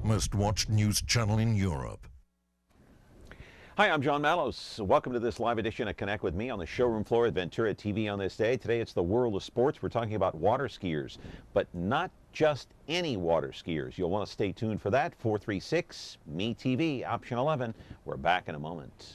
most watched news channel in Europe. Hi, I'm John Mallows. Welcome to this live edition of Connect with Me on the showroom floor at Ventura TV on this day. Today it's the world of sports. We're talking about water skiers, but not just any water skiers. You'll want to stay tuned for that. 436 Me TV, option 11. We're back in a moment.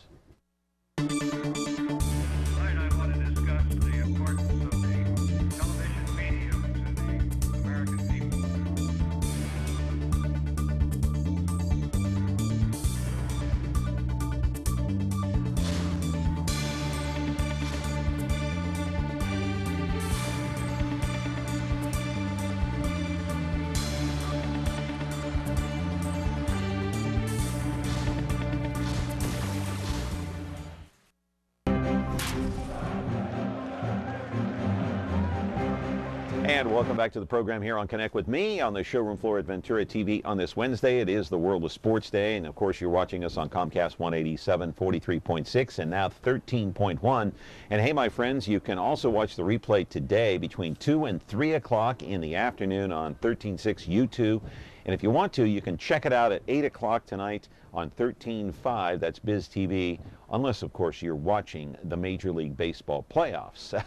And welcome back to the program here on Connect with Me on the showroom floor at Ventura TV on this Wednesday. It is the World of Sports Day, and of course you're watching us on Comcast 187, 43.6, and now 13.1. And hey, my friends, you can also watch the replay today between 2 and 3 o'clock in the afternoon on 13.6 YouTube. And if you want to, you can check it out at 8 o'clock tonight on 13.5, that's Biz TV, unless, of course, you're watching the Major League Baseball playoffs.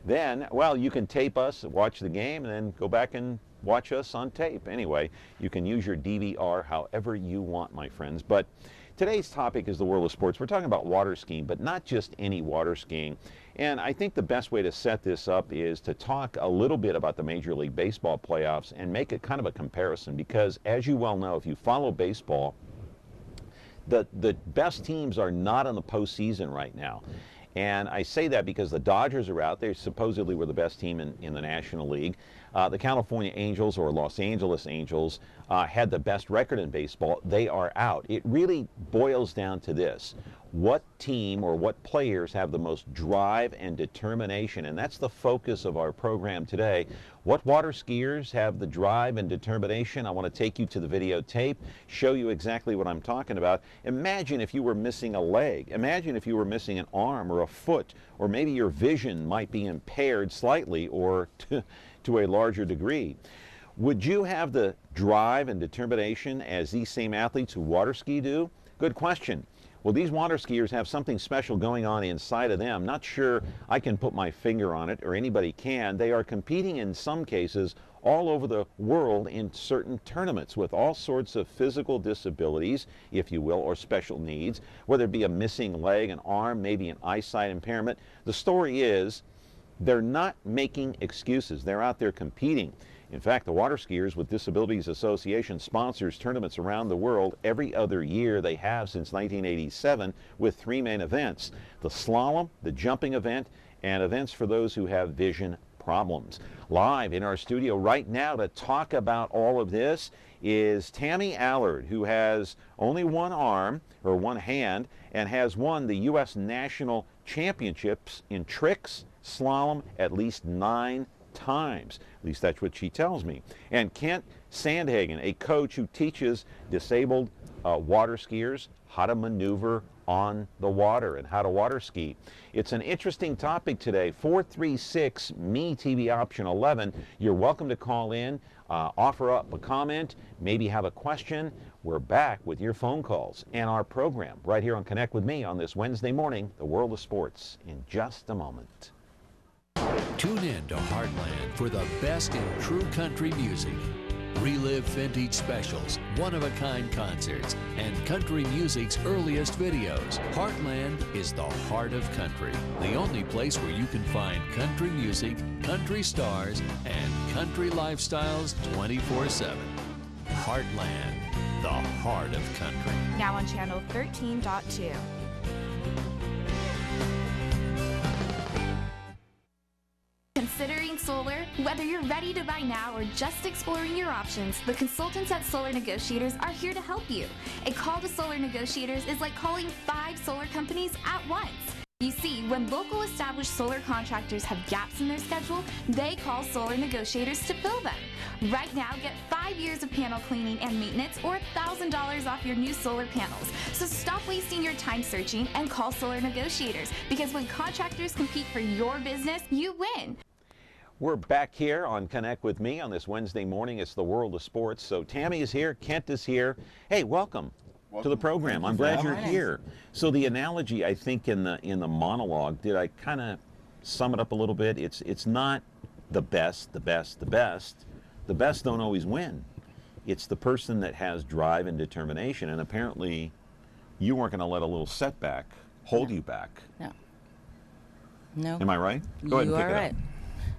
Then, well, you can tape us, watch the game, and then go back and watch us on tape. Anyway, you can use your DVR however you want, my friends. But today's topic is the world of sports. We're talking about water skiing, but not just any water skiing. And I think the best way to set this up is to talk a little bit about the Major League Baseball playoffs and make it kind of a comparison, because as you well know, if you follow baseball, the best teams are not in the postseason right now. And I say that because the Dodgers are out. They supposedly were the best team in the National League. The California Angels, or Los Angeles Angels, had the best record in baseball. They are out. It really boils down to this. What team or what players have the most drive and determination? And that's the focus of our program today. What water skiers have the drive and determination? I want to take you to the videotape, show you exactly what I'm talking about. Imagine if you were missing a leg. Imagine if you were missing an arm or a foot, or maybe your vision might be impaired slightly or to a larger degree. Would you have the drive and determination as these same athletes who water ski do? Good question. Well, these water skiers have something special going on inside of them. Not sure I can put my finger on it, or anybody can. They are competing in some cases all over the world in certain tournaments with all sorts of physical disabilities, if you will, or special needs, whether it be a missing leg, an arm, maybe an eyesight impairment. The story is they're not making excuses. They're out there competing. In fact, the Water Skiers with Disabilities Association sponsors tournaments around the world every other year. They have since 1987 with 3 main events: the slalom, the jumping event, and events for those who have vision problems. Live in our studio right now to talk about all of this is Tammy Allard, who has only one arm, or one hand, and has won the U.S. National Championships in tricks, slalom, at least 9 times. At least that's what she tells me. And Kent Sandhagen, a coach who teaches disabled water skiers how to maneuver on the water and how to water ski. It's an interesting topic today. 436 Me TV option 11. You're welcome to call in, offer up a comment, maybe have a question. We're back with your phone calls and our program right here on Connect with Me on this Wednesday morning, the world of sports, in just a moment. Tune in to Heartland for the best in true country music. Relive vintage specials, one-of-a-kind concerts, and country music's earliest videos. Heartland is the heart of country, the only place where you can find country music, country stars, and country lifestyles 24/7. Heartland, the heart of country. Now on channel 13.2. Considering solar? Whether you're ready to buy now or just exploring your options, the consultants at Solar Negotiators are here to help you. A call to Solar Negotiators is like calling 5 solar companies at once. You see, when local established solar contractors have gaps in their schedule, they call Solar Negotiators to fill them. Right now, get 5 years of panel cleaning and maintenance or $1,000 off your new solar panels. So stop wasting your time searching and call Solar Negotiators, because when contractors compete for your business, you win. We're back here on Connect with Me on this Wednesday morning. It's the world of sports. So Tammy is here, Kent is here. Hey, welcome to the program. I'm glad you're here. So the analogy, I think, in the monologue, did I kind of sum it up a little bit? It's not the best. The best don't always win. It's the person that has drive and determination, and apparently you weren't going to let a little setback hold you back. No. Am I right? Go ahead and pick it up.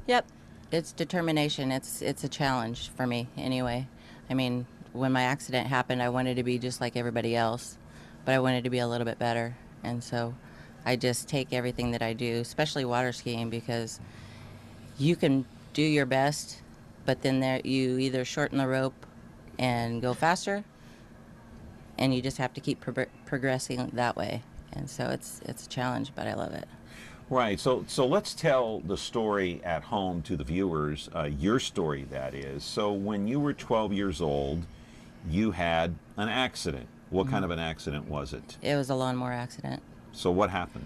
Yep. It's determination. It's a challenge for me anyway. I mean, when my accident happened, I wanted to be just like everybody else, but I wanted to be a little bit better. And so I just take everything that I do, especially water skiing, because you can do your best, but then you either shorten the rope and go faster, and you just have to keep progressing that way. And so it's a challenge, but I love it. Right. So let's tell the story at home to the viewers, your story, that is. So when you were 12 years old, you had an accident. What kind of an accident was it? It was a lawnmower accident. So what happened?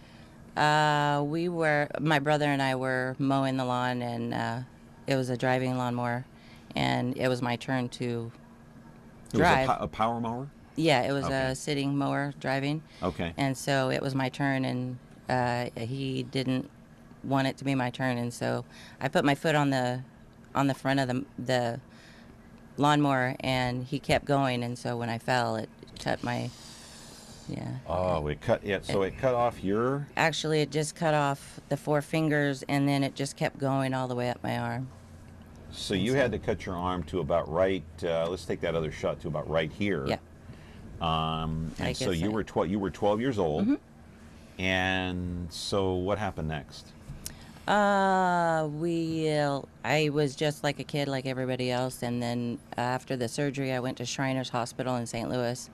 My brother and I were mowing the lawn, and it was a driving lawnmower, and it was my turn to drive. It was a power mower? Yeah, it was a sitting mower driving. Okay. And so it was my turn, and he didn't want it to be my turn, and so I put my foot on the front of the lawnmower, and he kept going, and so when I fell, it cut my Oh, it cut it cut off your. Actually, it just cut off the 4 fingers, and then it just kept going all the way up my arm. So you had to cut your arm to about right. Let's take that other shot to about right here. Yeah. And so you were 12 years old. Mm-hmm. And so what happened next? I was just like a kid, like everybody else, and then after the surgery, I went to Shriners Hospital in St. Louis,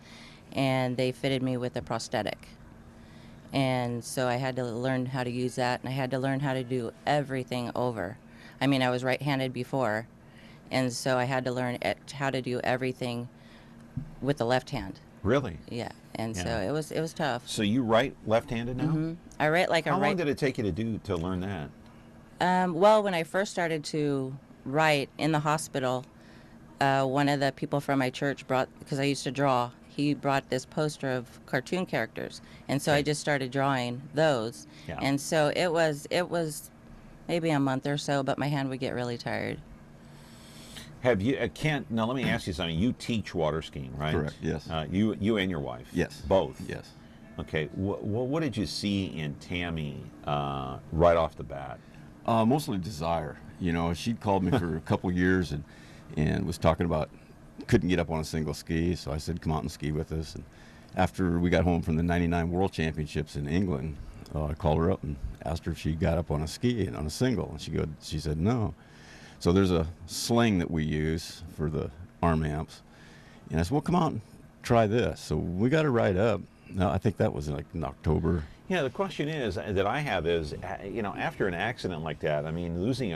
and they fitted me with a prosthetic. And so I had to learn how to use that, and I had to learn how to do everything over. I mean, I was right-handed before, and so I had to learn how to do everything with the left hand. Really? Yeah, and so it was tough. So you write left-handed now? Mm-hmm. I write like How long did it take you to learn that? Well, when I first started to write in the hospital, one of the people from my church because I used to draw, he brought this poster of cartoon characters, and so I just started drawing those. Yeah. And so it was maybe a month or so, but my hand would get really tired. Have you, Kent, now let me ask you something. You teach water skiing, right? Correct, yes. You and your wife? Yes. Both? Yes. Okay. What did you see in Tammy right off the bat? Mostly desire. You know, she'd called me for a couple years and was talking about couldn't get up on a single ski, so I said, come out and ski with us. And after we got home from the 99 World Championships in England, I called her up and asked her if she got up on a ski and on a single, and she said no. So there's a sling that we use for the arm amps. And I said, well, come out and try this. So we got her right up. Now, I think that was like in October. Yeah, the question that I have is, you know, after an accident like that, I mean, losing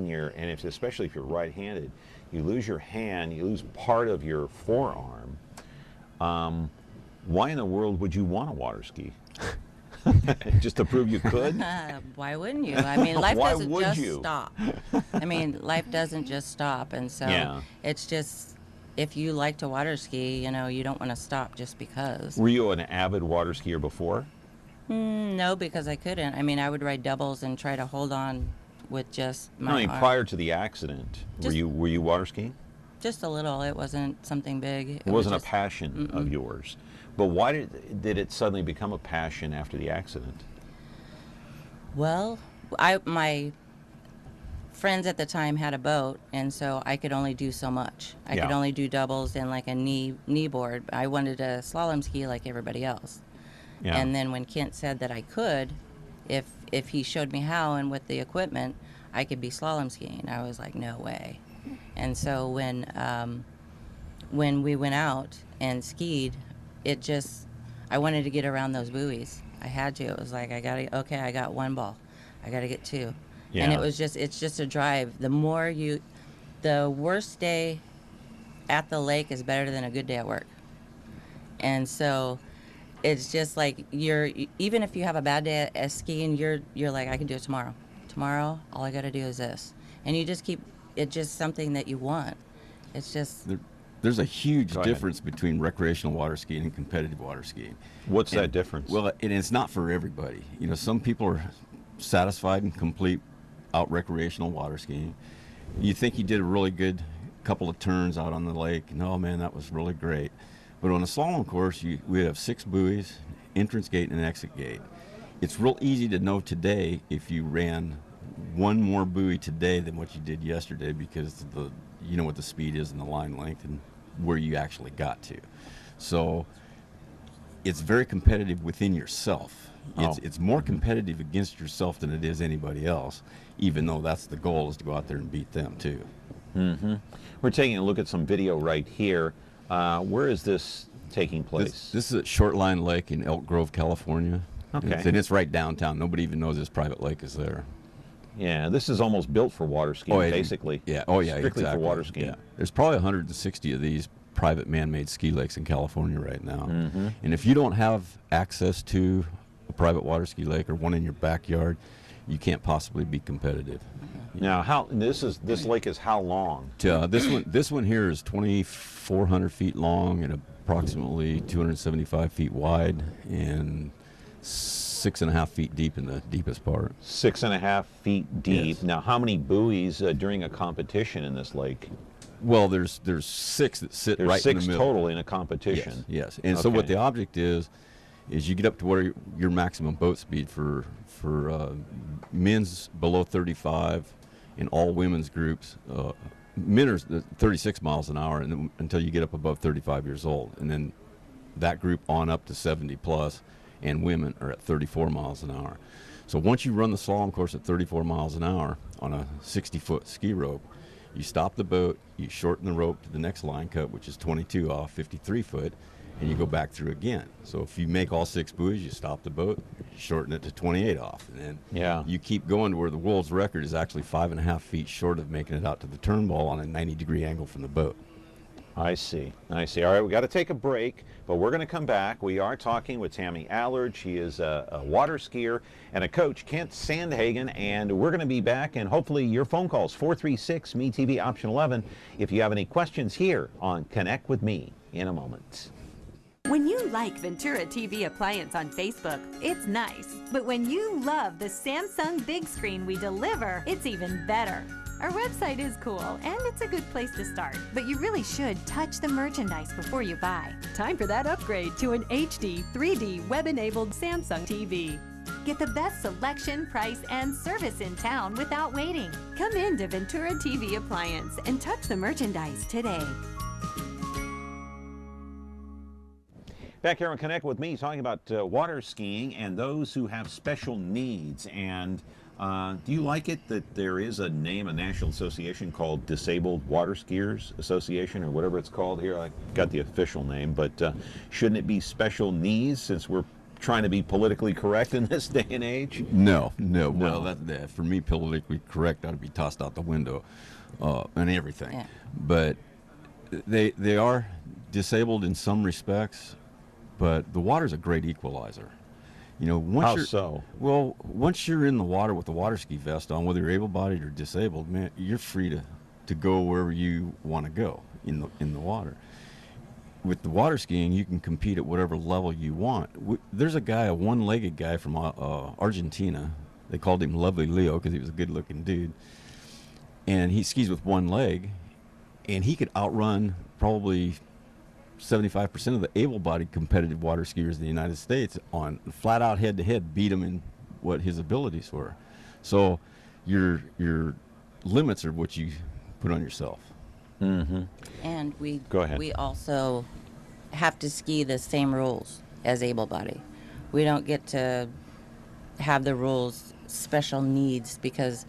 your, and especially if you're right-handed, you lose your hand, you lose part of your forearm. Why in the world would you want to water ski? Just to prove you could? Why wouldn't you? I mean, life Why doesn't would just you? stop. I mean, life doesn't just stop, and so it's just, if you like to water ski, you know, you don't want to stop just because. Were you an avid water skier before? No, because I couldn't. I mean, I would ride doubles and try to hold on with just my arm. Prior to the accident, were you water skiing? Just a little. It wasn't something big. It wasn't a passion of yours. But why did it suddenly become a passion after the accident? Well, my friends at the time had a boat, and so I could only do so much. I could only do doubles and like a knee board. I wanted to slalom ski like everybody else. Yeah. And then when Kent said that I could, if he showed me how and with the equipment, I could be slalom skiing, I was like, no way. And so when we went out and skied, I wanted to get around those buoys. I had to. It was like, I got one ball. I got to get two. Yeah. And it's just a drive. The worst day at the lake is better than a good day at work. And so it's just like even if you have a bad day at skiing, you're like, I can do it tomorrow. Tomorrow, all I got to do is this. and you just keep it just something that you want. It's just there's a huge difference between recreational water skiing and competitive water skiing. What's that difference? Well, and it's not for everybody. You know, some people are satisfied and complete out recreational water skiing. You think you did a really good couple of turns out on the lake, and oh man, that was really great. But on a slalom course, we have 6 buoys, entrance gate and an exit gate. It's real easy to know today if you ran one more buoy today than what you did yesterday, because you know what the speed is and the line length and where you actually got to. So it's very competitive within yourself. It's more competitive against yourself than it is anybody else, even though that's the goal, is to go out there and beat them too. Mm-hmm. We're taking a look at some video right here. Where is this taking place? This is at Short Line Lake in Elk Grove, California. Okay. And it's right downtown. Nobody even knows this private lake is there. Yeah, this is almost built for water skiing, basically. Yeah. Strictly exactly. for water skiing. Yeah. There's probably 160 of these private man-made ski lakes in California right now. Mm-hmm. And if you don't have access to a private water ski lake or one in your backyard, you can't possibly be competitive. Now, this lake is how long? This one here is 2,400 feet long and approximately 275 feet wide and 6.5 feet deep in the deepest part. 6.5 feet deep. Yes. Now, how many buoys during a competition in this lake? Well, there's 6 that sit right in the middle. There's 6 total in a competition. Yes. And so what the object is you get up to what your maximum boat speed for men's below 35 and all women's groups. Men are 36 miles an hour and then, until you get up above 35 years old. And then that group on up to 70 plus, and women are at 34 miles an hour. So once you run the slalom course at 34 miles an hour on a 60-foot ski rope, you stop the boat, you shorten the rope to the next line cut, which is 22 off, 53 foot, and you go back through again. So if you make all 6 buoys, you stop the boat, shorten it to 28 off, and then you keep going to where the world's record is actually 5.5 feet short of making it out to the turnball on a 90-degree angle from the boat. I see. All right, we got to take a break, but we're going to come back. We are talking with Tammy Allard. She is a water skier, and a coach, Kent Sandhagen, and we're going to be back, and hopefully your phone calls, 436-MeTV, option 11, if you have any questions here on Connect with Me in a moment. When you like Ventura TV Appliance on Facebook, it's nice. But when you love the Samsung big screen we deliver, it's even better. Our website is cool, and it's a good place to start. But you really should touch the merchandise before you buy. Time for that upgrade to an HD 3D web-enabled Samsung TV. Get the best selection, price, and service in town without waiting. Come in to Ventura TV Appliance and touch the merchandise today. Back here on Connect with Me, talking about water skiing and those who have special needs. And do you like it that there is a national association called Disabled Water Skiers Association, or whatever it's called here? I got the official name, but shouldn't it be special needs, since we're trying to be politically correct in this day and age? No. Well, that for me, politically correct ought to be tossed out the window and everything. Yeah. But they are disabled in some respects, but the water's a great equalizer. You know, once once you're in the water with the water ski vest on, whether you're able-bodied or disabled, man, you're free to go wherever you want to go in the water. With the water skiing, you can compete at whatever level you want. There's a one-legged guy from Argentina. They called him Lovely Leo because he was a good-looking dude. And he skis with one leg, and he could outrun probably 75% of the able-bodied competitive water skiers in the United States on flat-out head-to-head, beat them in what his abilities were. So your limits are what you put on yourself. Mm-hmm. And we also have to ski the same rules as able-bodied. We don't get to have the rules special needs because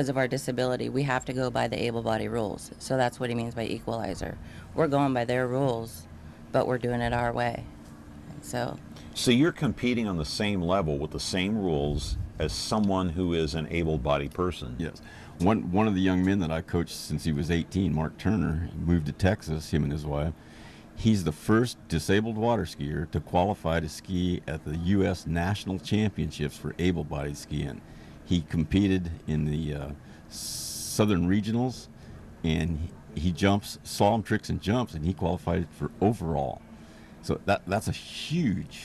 of our disability. We have to go by the able-bodied rules. So that's what he means by equalizer. We're going by their rules, but we're doing it our way. So you're competing on the same level with the same rules as someone who is an able-bodied person. Yes. One of the young men that I coached since he was 18, Mark Turner, moved to Texas, him and his wife. He's the first disabled water skier to qualify to ski at the U.S. National Championships for able-bodied skiing. He competed in the Southern Regionals, and he jumps slalom tricks and jumps, and he qualified for overall. So that's a huge.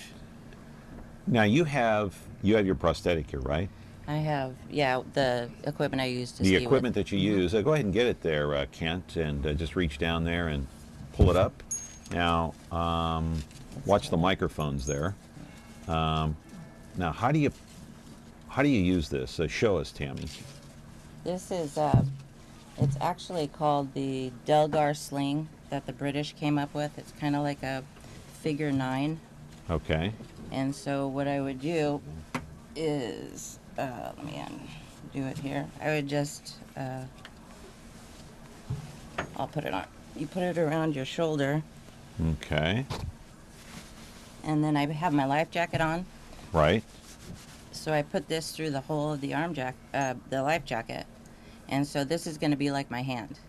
Now you have your prosthetic here, right? I have, yeah, the equipment I use to The ski equipment with. that you use. Go ahead and get it there, Kent, and just reach down there and pull it up. Now, watch the microphones there. Now, how do you use this? Show us, Tammy. This is, it's actually called the Delgar sling that the British came up with. It's kind of like a figure 9. Okay. And so what I would do is, let me do it here. I would just, I'll put it on. You put it around your shoulder. Okay. And then I have my life jacket on. Right. So I put this through the hole of the the life jacket. And so this is going to be like my hand.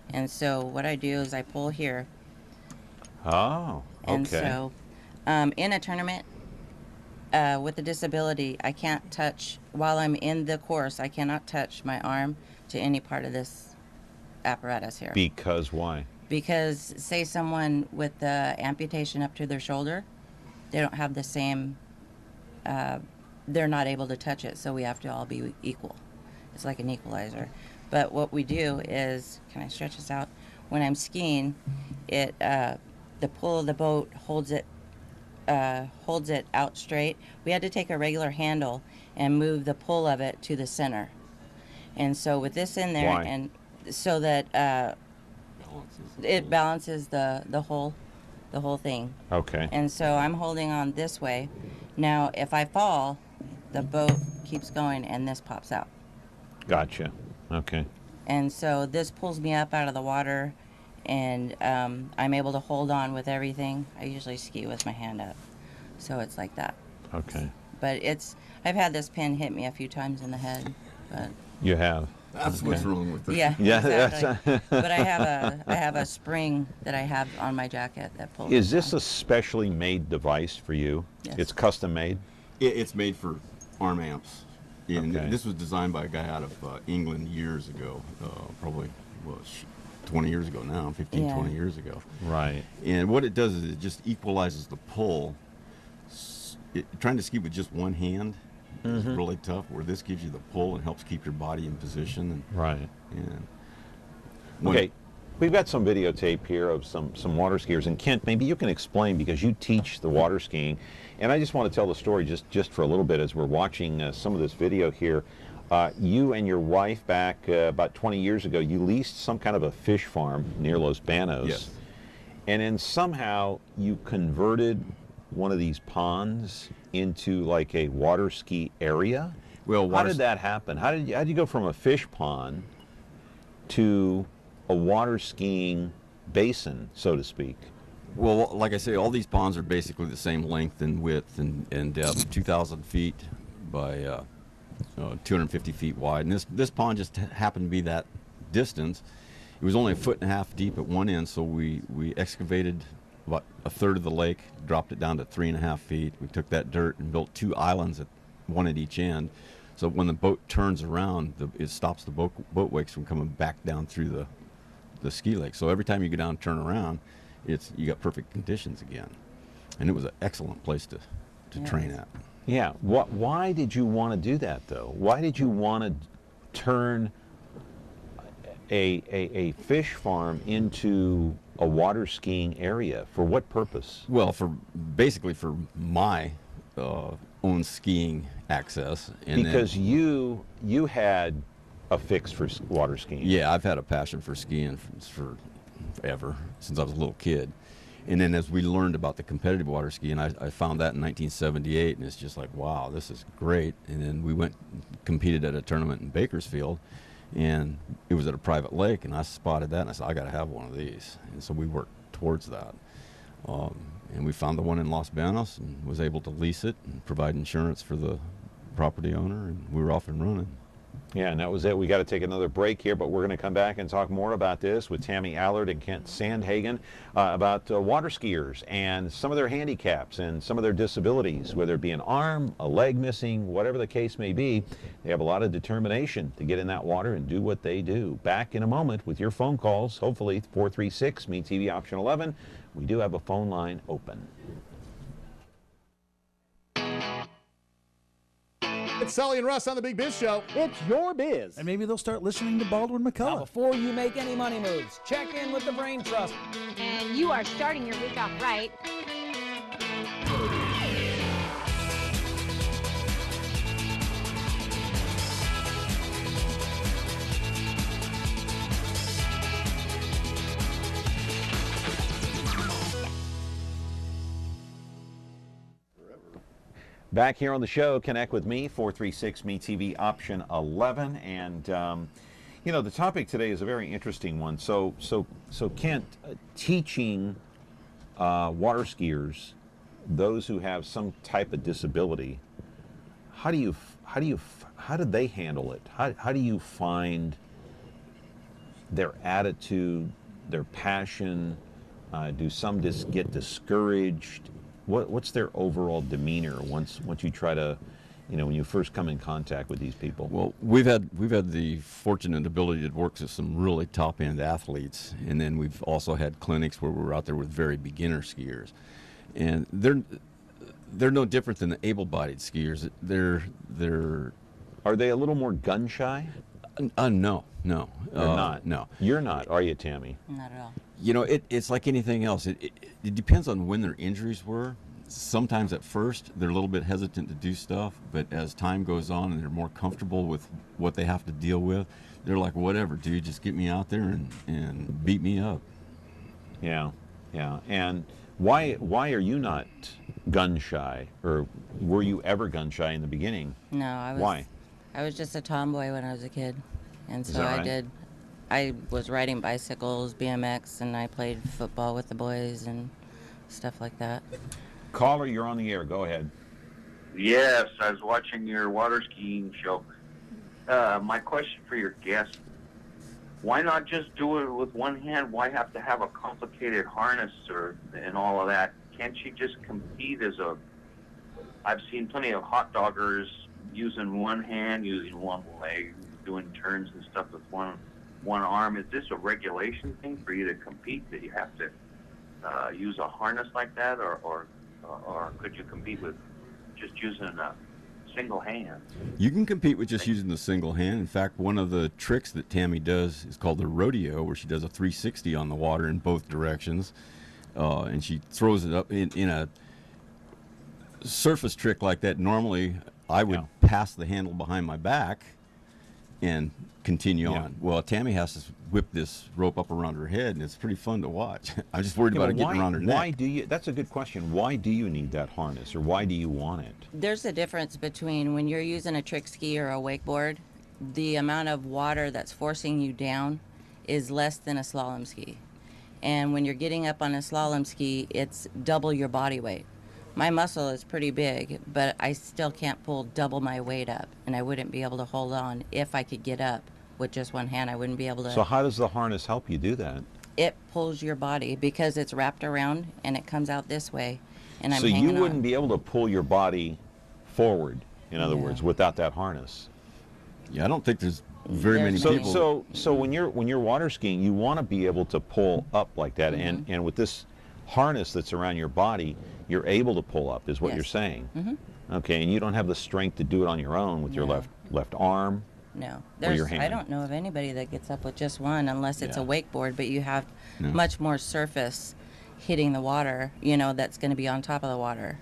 And so what I do is I pull here. Oh, okay. And so in a tournament with a disability, I can't touch, while I'm in the course, I cannot touch my arm to any part of this apparatus here. Because why? Because say someone with the amputation up to their shoulder, they don't have the same, they're not able to touch it, so we have to all be equal. It's like an equalizer. But what we do is, can I stretch this out? When I'm skiing, the pull of the boat holds it out straight. We had to take a regular handle and move the pull of it to the center. And so with this in there, Why? and so that it balances the whole thing. Okay. And so I'm holding on this way. Now, if I fall, the boat keeps going and this pops out. Gotcha. Okay. And so this pulls me up out of the water, and I'm able to hold on with everything. I usually ski with my hand up, so it's like that. Okay. But I've had this pin hit me a few times in the head, but You have. That's what's wrong with it. yeah, Yeah, exactly. But I have a spring that I have on my jacket that pulls. Is it this down. a specially made device for you? Yes. It's custom made? It's made for arm amps. And Okay. this was designed by a guy out of England years ago, probably, 20 years ago now, 15, Yeah. 20 years ago. Right. And what it does is it just equalizes the pull. Trying to ski with just one hand is really tough, where this gives you the pull and helps keep your body in position. Right. And Okay. We've got some videotape here of some water skiers. And Kent, maybe you can explain, because you teach the water skiing. And I just want to tell the story just for a little bit as we're watching some of this video here. You and your wife back about 20 years ago, you leased some kind of a fish farm near Los Banos. Yes. And then somehow you converted one of these ponds into like a water ski area. Well, how did that happen? How did you go from a fish pond to a water skiing basin, so to speak? Well, like I say, all these ponds are basically the same length and width and depth, 2,000 feet by 250 feet wide. And this pond just happened to be that distance. It was only 1.5 feet deep at one end, so we excavated about a third of the lake, dropped it down to 3.5 feet. We took that dirt and built 2 islands, one at each end. So when the boat turns around, it stops the boat wakes from coming back down through the ski lake. So every time you go down and turn around, you got perfect conditions again. And it was an excellent place to train at. Yeah. Why did you want to do that, though? Why did you want to turn a fish farm into a water skiing area? For what purpose? Well, basically for my own skiing access. And because you had a fix for water skiing. Yeah, I've had a passion for skiing for forever, since I was a little kid. And then as we learned about the competitive water skiing, I found that in 1978, and it's just like, wow, this is great. And then we went and competed at a tournament in Bakersfield, and it was at a private lake, and I spotted that, and I said, I got to have one of these. And so we worked towards that. And we found the one in Los Banos and was able to lease it and provide insurance for the property owner, and we were off and running. Yeah, and that was it. We got to take another break here, but we're going to come back and talk more about this with Tammy Allard and Kent Sandhagen about water skiers and some of their handicaps and some of their disabilities, whether it be an arm, a leg missing, whatever the case may be. They have a lot of determination to get in that water and do what they do. Back in a moment with your phone calls, hopefully 436 Me TV option 11. We do have a phone line open. It's Sully and Russ on the Big Biz Show. It's your biz. And maybe they'll start listening to Baldwin Now, McCullough. before you make any money moves, check in with the Brain Trust. And you are starting your week off right. Back here on the show, connect with me, 436 Me TV option 11. And, you know, the topic today is a very interesting one. So Kent, teaching water skiers, those who have some type of disability, how do they handle it? How do you find their attitude, their passion? Do some just get discouraged? What's their overall demeanor once you try to, you know, when you first come in contact with these people? Well, we've had the fortunate ability to work with some really top end athletes, and then we've also had clinics where we're out there with very beginner skiers, and they're no different than the able-bodied skiers. Are they a little more gun shy? No. They're not. No. You're not, are you, Tammy? Not at all. You know, it's like anything else. It depends on when their injuries were. Sometimes at first they're a little bit hesitant to do stuff, but as time goes on and they're more comfortable with what they have to deal with, they're like, whatever, dude, just get me out there and beat me up. Yeah. And why are you not gun shy, or were you ever gun shy in the beginning? No, Why? I was just a tomboy when I was a kid, and so that right? I was riding bicycles, BMX, and I played football with the boys and stuff like that. Caller, you're on the air. Go ahead. Yes, I was watching your water skiing show. My question for your guest, why not just do it with one hand? Why have to have a complicated harness and all of that? Can't she just compete I've seen plenty of hot doggers using one hand, using one leg, doing turns and stuff with one arm. Is this a regulation thing for you to compete, that you have to use a harness like that, or could you compete with just using a single hand? You can compete with just using the single hand. In fact, one of the tricks that Tammy does is called the rodeo, where she does a 360 on the water in both directions, and she throws it up in a surface trick like that. Normally, I would pass the handle behind my back and continue on. Well, Tammy has to whip this rope up around her head, and it's pretty fun to watch. I'm just worried about it getting around her neck. Why do you? That's a good question. Why do you need that harness, or why do you want it? There's a difference between when you're using a trick ski or a wakeboard, the amount of water that's forcing you down is less than a slalom ski. And when you're getting up on a slalom ski, it's double your body weight. My muscle is pretty big, but I still can't pull double my weight up, and I wouldn't be able to hold on. If I could get up with just one hand, I wouldn't be able to. So how does the harness help you do that? It pulls your body because it's wrapped around and it comes out this way, and I'm so hanging you wouldn't on. be able to pull your body forward, in other words, without that harness. Yeah, I don't think there's very many people. So when you're water skiing, you want to be able to pull up like that, and with this harness that's around your body, you're able to pull up, is what you're saying. Okay, and you don't have the strength to do it on your own with your left arm. No, or your hand. I don't know of anybody that gets up with just one, unless it's a wakeboard. But you have much more surface hitting the water. You know, that's going to be on top of the water.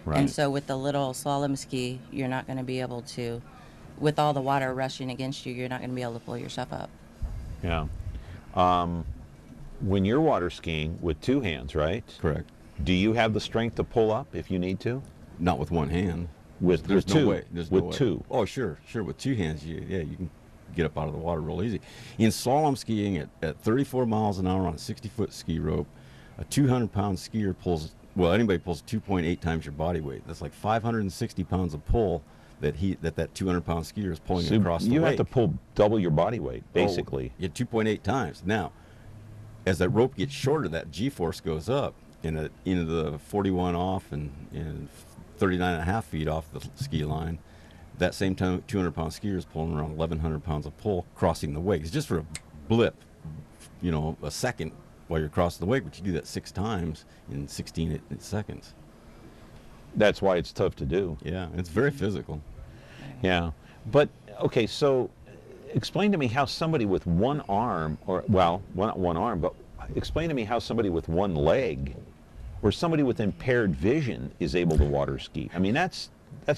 Right. And so with the little slalom ski, you're not going to be able to, with all the water rushing against you, you're not going to be able to pull yourself up. Yeah. When you're water skiing with two hands, right? Correct. Do you have the strength to pull up if you need to? Not with one hand. There's no two. way. There's with no way. two. Oh, sure. With two hands, you can get up out of the water real easy. In slalom skiing at 34 miles an hour on a 60-foot ski rope, a 200-pound skier anybody pulls 2.8 times your body weight. That's like 560 pounds of pull that 200-pound skier is pulling So across the you wake. have to pull double your body weight, basically. Yeah, 2.8 times. Now, as that rope gets shorter, that G-force goes up, and into the 41 off and 39.5 feet off the ski line. That same 200-pound skier is pulling around 1,100 pounds of pull crossing the wake. It's just for a blip, a second while you're crossing the wake, but you do that 6 times in 16 seconds. That's why it's tough to do. Yeah, it's very physical. Yeah. But, okay, so explain to me how somebody with one arm, not one arm, but explain to me how somebody with one leg or somebody with impaired vision is able to water ski. I mean, that's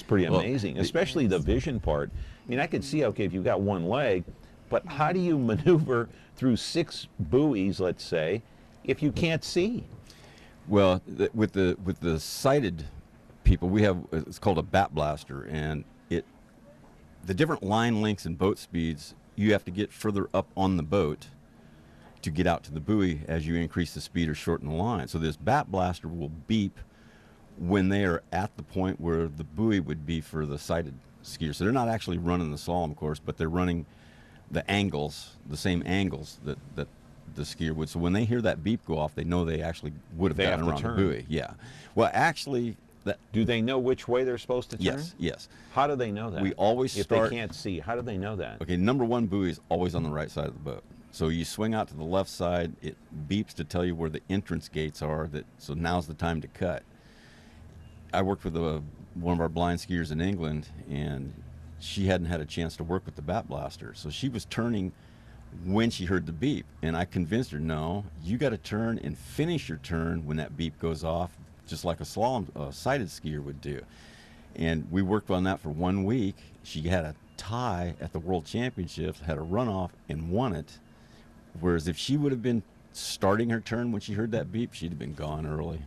pretty amazing, especially the vision part. I mean, I could see, okay, if you've got one leg, but how do you maneuver through 6 buoys, let's say, if you can't see? Well, with the sighted people, we have, it's called a bat blaster, and the different line lengths and boat speeds, you have to get further up on the boat to get out to the buoy as you increase the speed or shorten the line. So this bat blaster will beep when they are at the point where the buoy would be for the sighted skier. So they're not actually running the slalom course, but they're running the angles, the same angles that the skier would. So when they hear that beep go off, they know they actually would have gotten around the buoy. Yeah. Well, actually, do they know which way they're supposed to turn? Yes. How do they know that? We always start. If they can't see, how do they know that? Okay, number 1 buoy is always on the right side of the boat. So you swing out to the left side, it beeps to tell you where the entrance gates are. So now's the time to cut. I worked with one of our blind skiers in England, and she hadn't had a chance to work with the bat blaster. So she was turning when she heard the beep, and I convinced her, no, you got to turn and finish your turn when that beep goes off, just like a slalom sighted skier would do. And we worked on that for 1 week. She had a tie at the World Championships, had a runoff, and won it. Whereas if she would have been starting her turn when she heard that beep, she'd have been gone early.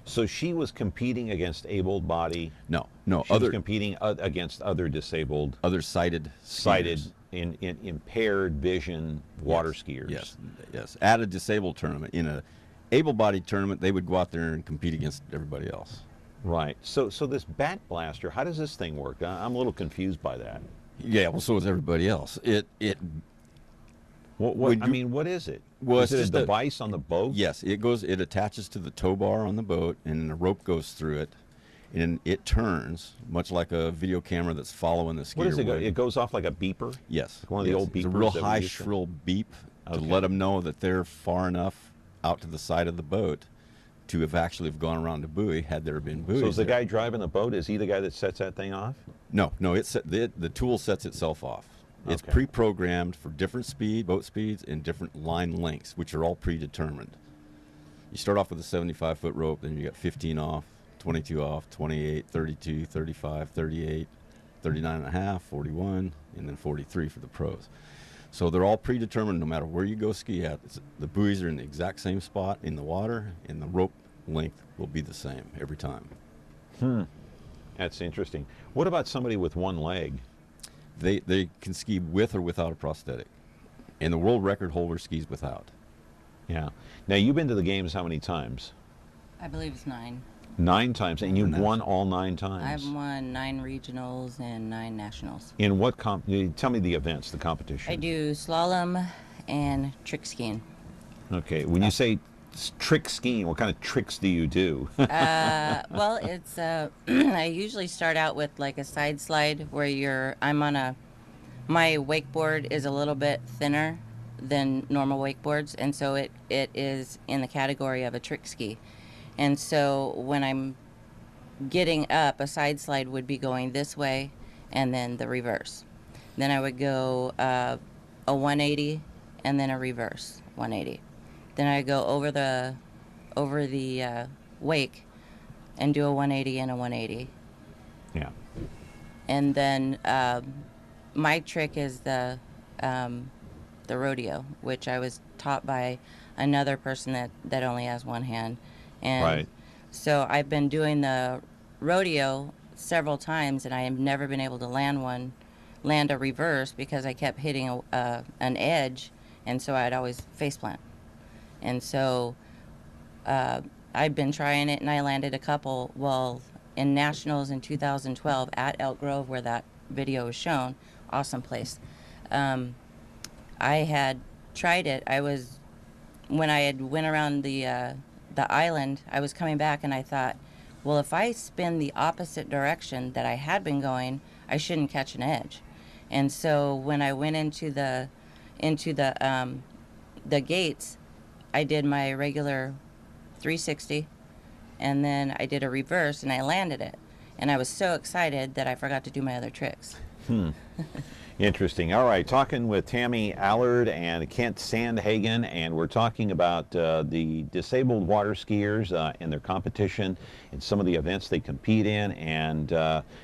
So she was competing against able-bodied? No. She was competing against other disabled, other sighted, in impaired vision water skiers. Yes. At a disabled tournament, in a able-bodied tournament, they would go out there and compete against everybody else. Right. So this bat blaster, how does this thing work? I'm a little confused by that. Yeah. Well, so is everybody else. What is it? Well, is it a device on the boat? Yes, it attaches to the tow bar on the boat, and the rope goes through it, and it turns, much like a video camera that's following the skier. What does it go? It goes off like a beeper? Yes. Like one of the old beepers? It's a real high, shrill beep to let them know that they're far enough out to the side of the boat to have gone around the buoy had there been buoys. So is the guy driving the boat, is he the guy that sets that thing off? No, the tool sets itself off. It's pre-programmed for different boat speeds and different line lengths, which are all predetermined. You start off with a 75-foot rope, then you got 15 off, 22 off, 28, 32, 35, 38, 39.5, 41, and then 43 for the pros. So they're all predetermined no matter where you go ski at. The buoys are in the exact same spot in the water, and the rope length will be the same every time. That's interesting. What about somebody with one leg? They can ski with or without a prosthetic, and the world record holder skis without. Yeah. Now, you've been to the games how many times? I believe it's 9. 9 times, and you've won all 9 times? I've won 9 regionals and 9 nationals. In what tell me the events, the competition. I do slalom and trick skiing. Okay. When you say trick skiing, what kind of tricks do you do? Well, it's I usually start out with like a side slide where my wakeboard is a little bit thinner than normal wakeboards, and so it is in the category of a trick ski. And so when I'm getting up, a side slide would be going this way and then the reverse. Then I would go a 180 and then a reverse 180. Then I go over the wake and do a 180 and a 180. Yeah. And then my trick is the rodeo, which I was taught by another person that only has one hand. And so I've been doing the rodeo several times, and I have never been able to land a reverse because I kept hitting an edge, and so I'd always faceplant. And so I've been trying it, and I landed a couple. Well, in nationals in 2012 at Elk Grove, where that video was shown. Awesome place. I had tried it. When I had went around the island, I was coming back and I thought, well, if I spin the opposite direction that I had been going, I shouldn't catch an edge. And so when I went into the gates, I did my regular 360, and then I did a reverse and I landed it. And I was so excited that I forgot to do my other tricks. Interesting. All right, talking with Tammy Allard and Kent Sandhagen, and we're talking about the disabled water skiers and their competition and some of the events they compete in, and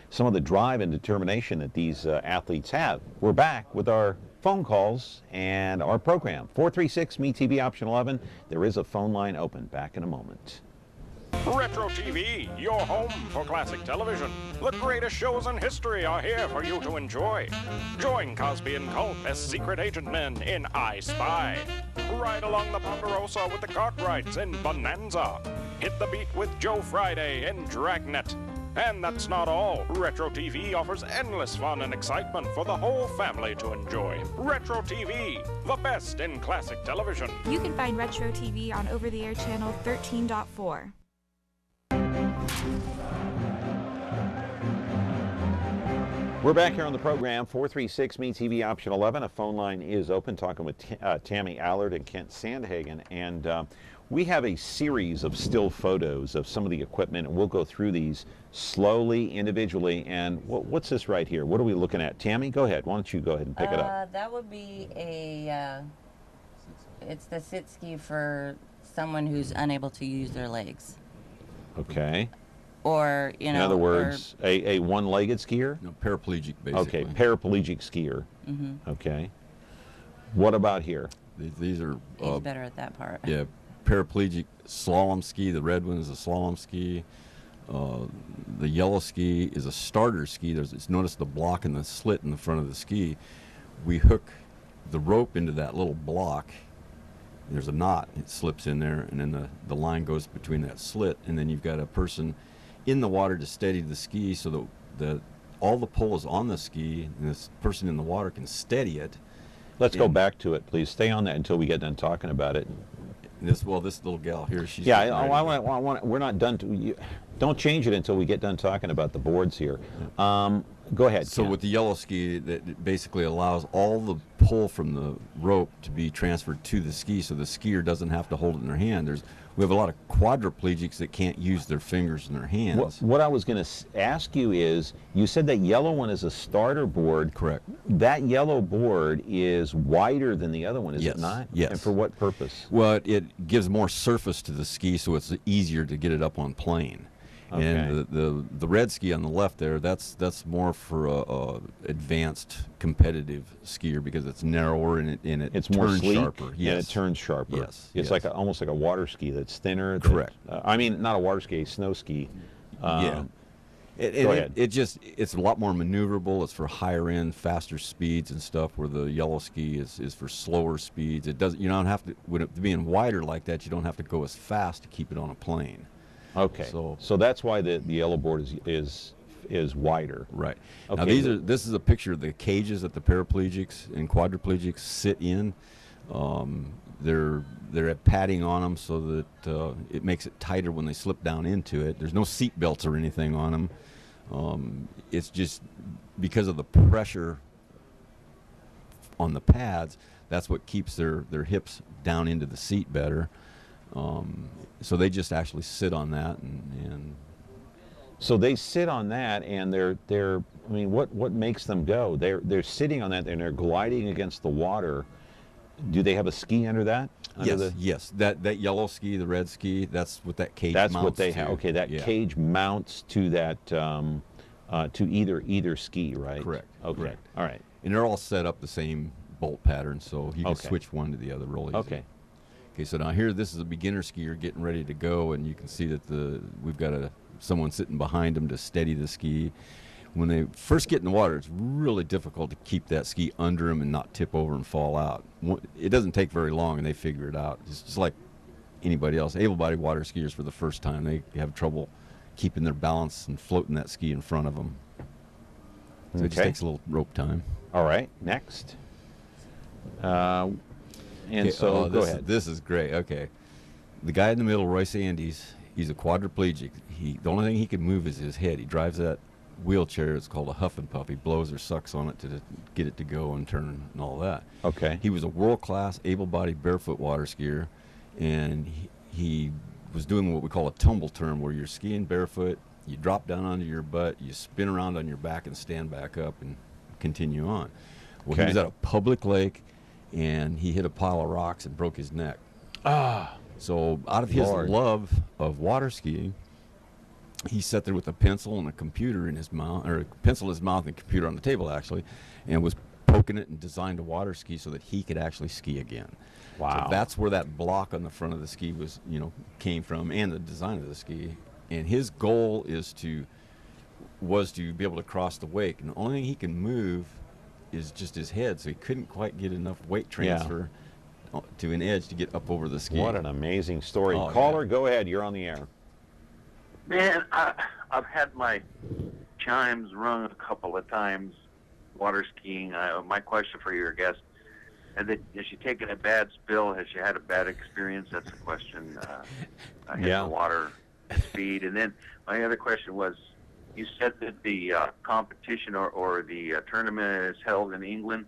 some of the drive and determination that these athletes have. We're back with our phone calls and our program. 436-ME-TV option 11. There is a phone line open. Back in a moment. Retro TV, your home for classic television. The greatest shows in history are here for you to enjoy. Join Cosby and Culp as secret agent men in I Spy. Ride along the Ponderosa with the Cartwrights in Bonanza. Hit the beat with Joe Friday in Dragnet. And that's not all. Retro TV offers endless fun and excitement for the whole family to enjoy. Retro TV, the best in classic television. You can find Retro TV on over-the-air channel 13.4. We're back here on the program, 436-ME-TV option 11. A phone line is open, talking with Tammy Allard and Kent Sandhagen. And we have a series of still photos of some of the equipment, and we'll go through these slowly, individually. And what's this right here? What are we looking at? Tammy, go ahead. Why don't you go ahead and pick it up? That would be it's the sit ski for someone who's unable to use their legs. Okay. Or, you know. In other words, a one-legged skier? No, paraplegic, basically. Okay, paraplegic skier. Mm-hmm. Okay. What about here? These are... He's better at that part. Yeah, paraplegic slalom ski. The red one is a slalom ski. The yellow ski is a starter ski. Notice the block and the slit in the front of the ski. We hook the rope into that little block. There's a knot. It slips in there, and then the line goes between that slit, and then you've got a person in the water to steady the ski, so that all the pull is on the ski, and this person in the water can steady it. Let's go back to it, please. Stay on that until we get done talking about it. This little gal here, she's... Yeah, I want. We're not done. Don't change it until we get done talking about the boards here. Go ahead. So Ken. with the yellow ski, that basically allows all the pull from the rope to be transferred to the ski, so the skier doesn't have to hold it in their hand. We have a lot of quadriplegics that can't use their fingers and their hands. What I was going to ask you is, you said that yellow one is a starter board. Correct. That yellow board is wider than the other one, is it not? Yes. And for what purpose? Well, it gives more surface to the ski, so it's easier to get it up on plane. Okay. And the red ski on the left there, that's more for a advanced competitive skier, because it's narrower and it it's turns more sleek, sharper. Yes. And it turns sharper. Yes. It's like almost like a water ski that's thinner. Correct. I mean, not a water ski, a snow ski. Yeah. Go ahead. It's a lot more maneuverable. It's for higher end, faster speeds and stuff, where the yellow ski is for slower speeds. You don't have to, with it being wider like that, you don't have to go as fast to keep it on a plane. Okay. So that's why the yellow board is wider. Right. Okay. Now this is a picture of the cages that the paraplegics and quadriplegics sit in. They're padding on them so that it makes it tighter when they slip down into it. There's no seat belts or anything on them. It's just because of the pressure on the pads. That's what keeps their hips down into the seat better. So they just actually sit on that, and so they sit on that, and they're I mean, what makes them go? They're sitting on that, and they're gliding against the water. Do they have a ski under that? Yes. That yellow ski, the red ski, that's what that cage mounts. That's what they have. Okay, that cage mounts to that to either ski, right? Correct. Okay. Correct. All right. And they're all set up the same bolt pattern, so you can switch one to the other real easy. Okay. Okay, so now here, this is a beginner skier getting ready to go, and you can see that we've got someone sitting behind them to steady the ski. When they first get in the water, it's really difficult to keep that ski under them and not tip over and fall out. It doesn't take very long, and they figure it out. It's just like anybody else. Able-bodied water skiers, for the first time, they have trouble keeping their balance and floating that ski in front of them. So it just takes a little rope time. All right, next. Go ahead. This is great. Okay. The guy in the middle, Royce Andes, he's a quadriplegic. The only thing he can move is his head. He drives that wheelchair. It's called a huff and puff. He blows or sucks on it to get it to go and turn and all that. Okay. He was a world-class, able-bodied barefoot water skier, and he was doing what we call a tumble turn, where you're skiing barefoot, you drop down onto your butt, you spin around on your back and stand back up and continue on. Well, he was at a public lake, and he hit a pile of rocks and broke his neck. So out of his love of water skiing, he sat there with a pencil and a computer in his mouth, or a pencil in his mouth and a computer on the table actually, and was poking it and designed a water ski so that he could actually ski again. Wow. So that's where that block on the front of the ski was, came from, and the design of the ski. And his goal was to be able to cross the wake, and the only thing he can move is just his head, so he couldn't quite get enough weight transfer to an edge to get up over the ski. What an amazing story. Caller, go ahead. You're on the air. Man, I've had my chimes rung a couple of times water skiing. My question for your guest, has she taken a bad spill? Has she had a bad experience? That's the question. The water speed. And then my other question was, you said that the competition or the tournament is held in England.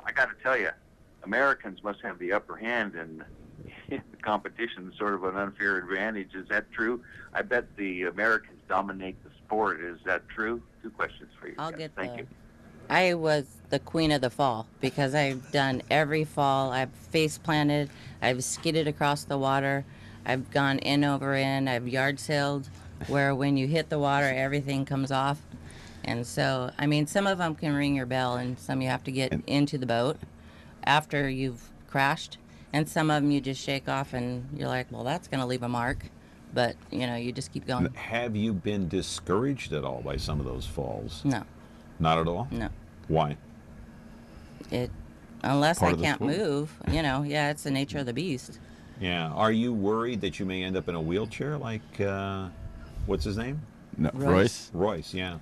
I got to tell you, Americans must have the upper hand in the competition, sort of an unfair advantage. Is that true? I bet the Americans dominate the sport. Is that true? Two questions for you. Thank you. I was the queen of the fall because I've done every fall. I've face planted. I've skidded across the water. I've gone in over in. I've yard sailed, where when you hit the water, everything comes off. And so, I mean, some of them can ring your bell, and some you have to get into the boat after you've crashed. And some of them you just shake off, and you're like, well, that's going to leave a mark. But, you just keep going. Have you been discouraged at all by some of those falls? No. Not at all? No. Why? Unless I can't move, it's the nature of the beast. Yeah. Are you worried that you may end up in a wheelchair like, what's his name? No, Royce. Royce, yeah.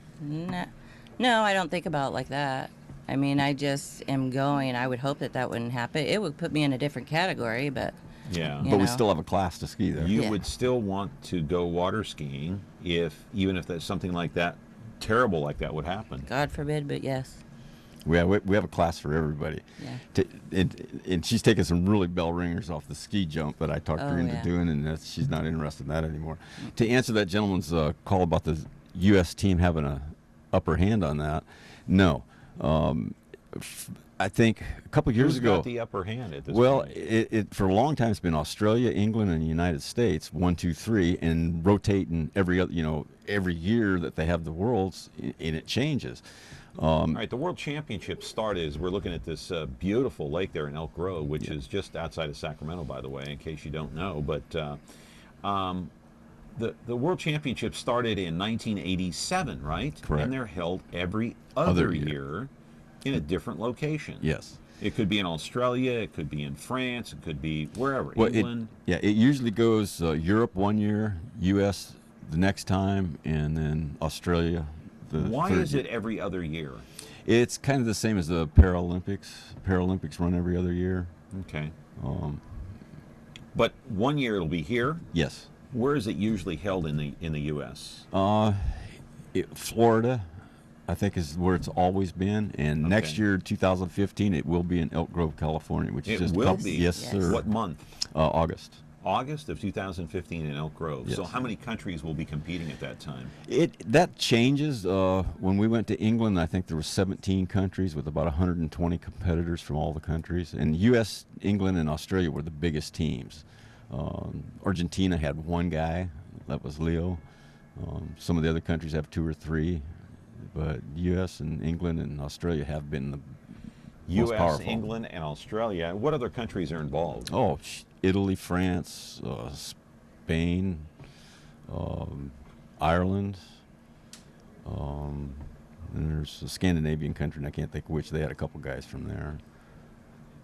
No, I don't think about it like that. I mean, I just am going. I would hope that wouldn't happen. It would put me in a different category, but... Yeah. But we still have a class to ski there. You would still want to go water skiing even if there's something like that, terrible like that would happen. God forbid, but yes. We have a class for everybody. Yeah. And she's taken some really bell ringers off the ski jump that I talked her into doing, and she's not interested in that anymore. To answer that gentleman's call about the U.S. team having a upper hand on that, no. I think a couple of years ago. Who's got the upper hand at this point? It for a long time it's been Australia, England, and the United States, 1, 2, 3, and rotating every year that they have the Worlds, and it changes. All right, the World Championship started as we're looking at this beautiful lake there in Elk Grove, which is just outside of Sacramento, by the way, in case you don't know. But the World Championship started in 1987, right? Correct. And they're held every other year in a different location. Yes. It could be in Australia, it could be in France, it could be wherever, well, England. It usually goes Europe one year, U.S. the next time, and then Australia the Why third is year. it every other year? It's kind of the same as the Paralympics. Paralympics run every other year. Okay. But one year it'll be here? Yes. Where is it usually held in the U.S.? Florida, I think, is where it's always been. And next year, 2015, it will be in Elk Grove, California, which is just will be. Yes, sir. What month? August. August of 2015 in Elk Grove. Yes. So how many countries will be competing at that time? That changes. When we went to England, I think there were 17 countries with about 120 competitors from all the countries. And U.S., England, and Australia were the biggest teams. Argentina had one guy, that was Leo. Some of the other countries have 2 or 3, but U.S. and England and Australia have been the most powerful. U.S., England, and Australia. What other countries are involved? Oh, Italy, France, Spain, Ireland, and there's a Scandinavian country, and I can't think of which. They had a couple guys from there.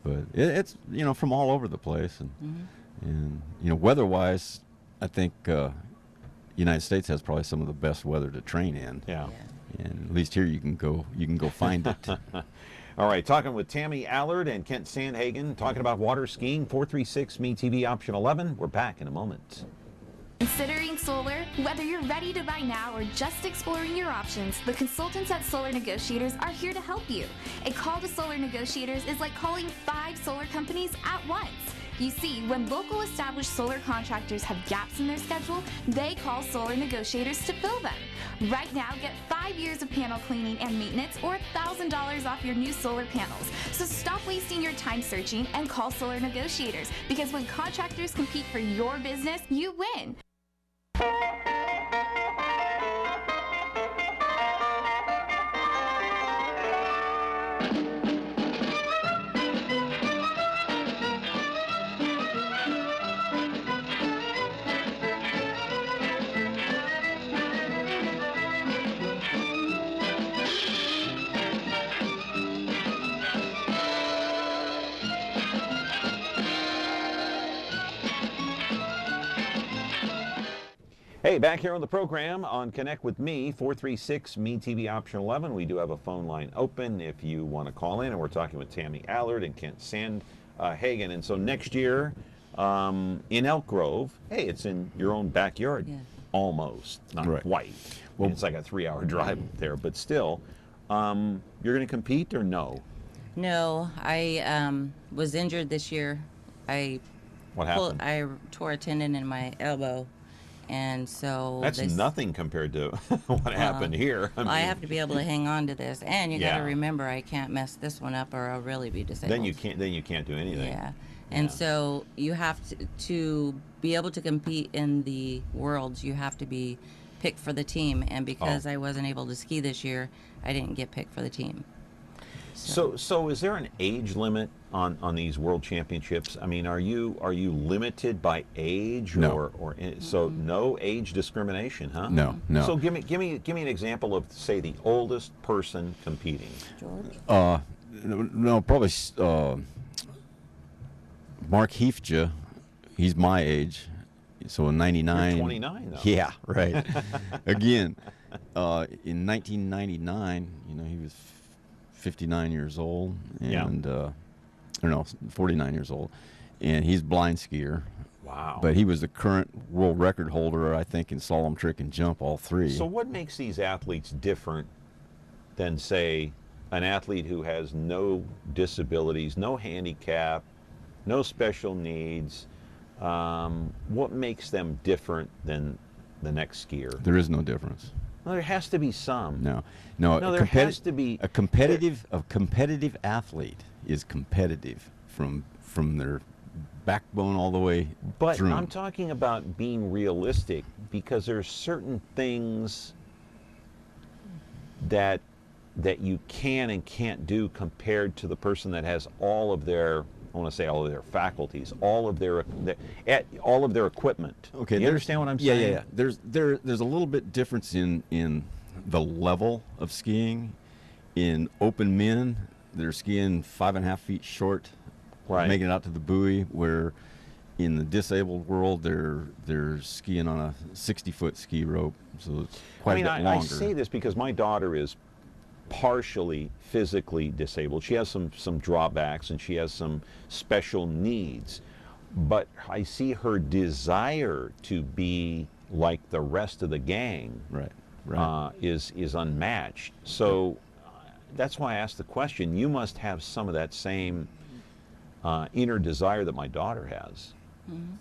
But it's from all over the place, and weather-wise, I think United States has probably some of the best weather to train in. Yeah. And at least here you can go find it. All right, talking with Tammy Allard and Kent Sandhagen, talking about water skiing. 436-ME-TV option 11. We're back in a moment. Considering solar? Whether you're ready to buy now or just exploring your options, the consultants at Solar Negotiators are here to help you. A call to Solar Negotiators is like calling 5 solar companies at once. You see, when local established solar contractors have gaps in their schedule, they call Solar Negotiators to fill them. Right now, get 5 years of panel cleaning and maintenance or $1,000 off your new solar panels. So stop wasting your time searching and call Solar Negotiators, because when contractors compete for your business, you win. Hey, back here on the program on Connect with Me, 436-ME-TV option 11. We do have a phone line open if you want to call in, and we're talking with Tammy Allard and Kent Sandhagen. And so next year in Elk Grove, hey, it's in your own backyard, almost, not quite. Well, it's like a 3-hour drive there, but still, you're going to compete or no? No, I was injured this year. What happened? I tore a tendon in my elbow. And so that's nothing compared to what happened here. I have to be able to hang on to this, and you got to remember I can't mess this one up, or I'll really be disabled. Then you can't do anything. Yeah, and so you have to be able to compete in the worlds. You have to be picked for the team, and because I wasn't able to ski this year, I didn't get picked for the team. So is there an age limit on these world championships? I mean, are you limited by age? No. Or so no age discrimination, huh? No. So give me an example of, say, the oldest person competing. George? No, probably Mark Heifja. He's my age, so in '99. You're 29 though. Yeah, right. Again, in 1999, he was 59 years old, and or no, 49 years old, and he's a blind skier. Wow. But he was the current world record holder, I think, in slalom, trick, and jump, all 3. So what makes these athletes different than, say, an athlete who has no disabilities, no handicap, no special needs? What makes them different than the next skier? There is no difference. Well, there has to be some. No. There has to be a competitive athlete is competitive from their backbone all the way But through. I'm talking about being realistic, because there's certain things that you can and can't do compared to the person that has all of their, I want to say all of their faculties, all of their equipment. Okay, you understand what I'm saying? Yeah. There's a little bit difference in the level of skiing. In open men, they're skiing 5.5 feet short, making it out to the buoy. Where in the disabled world, they're skiing on a 60-foot ski rope, so it's quite a bit longer. I say this because my daughter is partially physically disabled. She has some drawbacks and she has some special needs, but I see her desire to be like the rest of the gang is unmatched. So that's why I asked the question. You must have some of that same inner desire that my daughter has. Mm-hmm.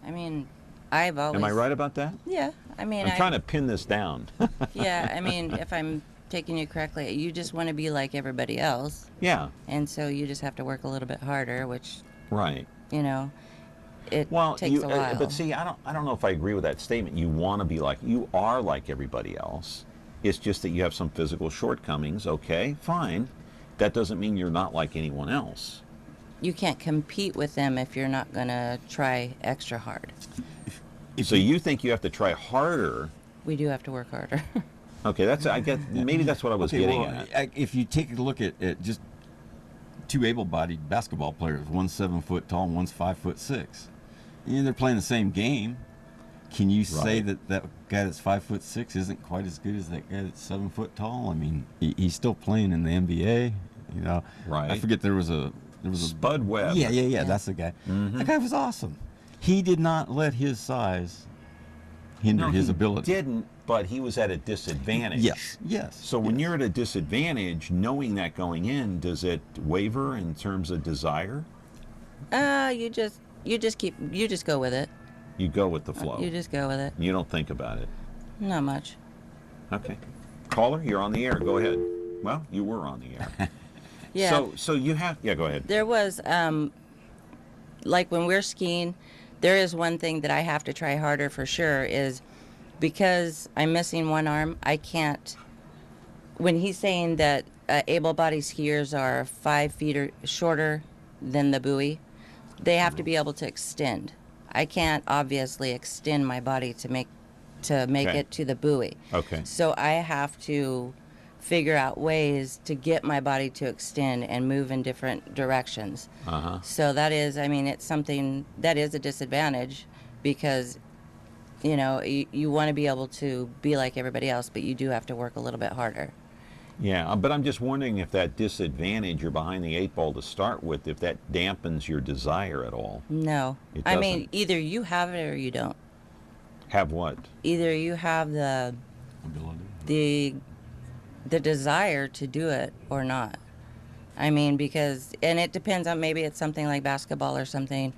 I mean, I've always... Am I right about that? Yeah. I mean, I'm trying to pin this down. Yeah, I mean, if I'm taking you correctly, you just want to be like everybody else. Yeah. And so you just have to work a little bit harder, which it takes a while. But see, I don't know if I agree with that statement. You want to be like, you are like everybody else. It's just that you have some physical shortcomings. Okay, fine. That doesn't mean you're not like anyone else. You can't compete with them if you're not going to try extra hard. So you think you have to try harder? We do have to work harder. Okay, maybe that's what I was getting at. If you take a look at just 2 able-bodied basketball players, one's 7 foot tall and one's 5'6", they're playing the same game. can you say that that guy that's 5'6" isn't quite as good as that guy that's 7 foot tall? I mean, he's still playing in the NBA. You know, right? I forget there was a Spud Webb. Yeah. That's the guy. Mm-hmm. That guy was awesome. He did not let his size hinder his ability. Didn't, but he was at a disadvantage. Yes. So when you're at a disadvantage, knowing that going in, does it waver in terms of desire? You just go with it. You go with the flow. You just go with it. You don't think about it. Not much. Okay. Caller, you're on the air. Go ahead. Well, you were on the air. Yeah. So you have. Yeah, go ahead. There was like when we're skiing, there is one thing that I have to try harder for sure is because I'm missing one arm, I can't. When he's saying that able-bodied skiers are 5 feet or shorter than the buoy, they have to be able to extend. I can't obviously extend my body to make it to the buoy. Okay. So I have to figure out ways to get my body to extend and move in different directions. So that is, I mean, it's something that is a disadvantage because, you know, you want to be able to be like everybody else, but you do have to work a little bit harder. Yeah, but I'm just wondering if that disadvantage you're behind the 8 ball to start with, if that dampens your desire at all. No. I mean, either you have it or you don't. Have what? Either you have the desire to do it or not. I mean, because, and it depends on, maybe it's something like basketball or something